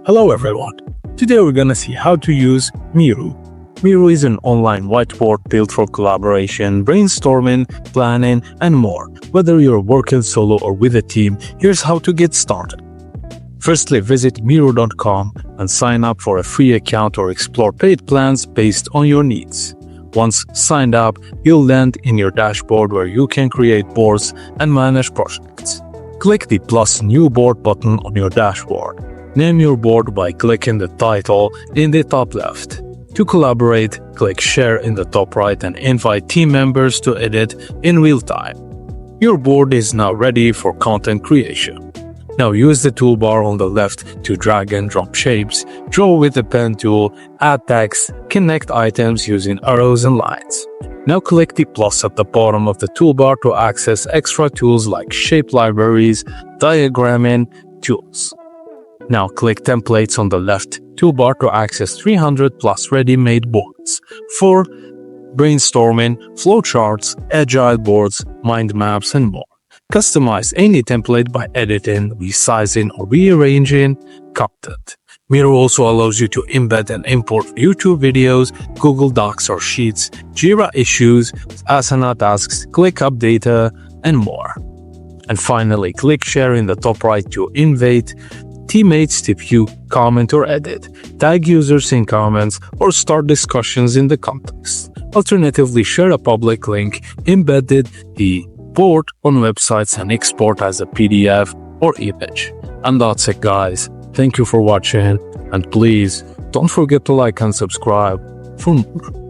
Hello everyone! Today we're gonna see how to use Miro. Miro is an online whiteboard built for collaboration, brainstorming, planning, and more. Whether you're working solo or with a team, here's how to get started. Firstly, visit Miro.com and sign up for a free account or explore paid plans based on your needs. Once signed up, you'll land in your dashboard where you can create boards and manage projects. Click the plus new board button on your dashboard. Name your board by clicking the title in the top left. To collaborate, click share in the top right and invite team members to edit in real time. Your board is now ready for content creation. Now use the toolbar on the left to drag and drop shapes, draw with the pen tool, add text, connect items using arrows and lines. Now click the plus at the bottom of the toolbar to access extra tools like shape libraries, diagramming tools. Now click templates on the left toolbar to access 300 plus ready-made boards for brainstorming, flowcharts, agile boards, mind maps, and more. Customize any template by editing, resizing, or rearranging content. Miro also allows you to embed and import YouTube videos, Google Docs or Sheets, Jira issues, Asana tasks, ClickUp data, and more. And finally, click share in the top right to invite teammates to view, comment, or edit, tag users in comments, or start discussions in the context. Alternatively, share a public link, embedded the board on websites, and export as a PDF or image. And that's it, guys. Thank you for watching, and please don't forget to like and subscribe for more.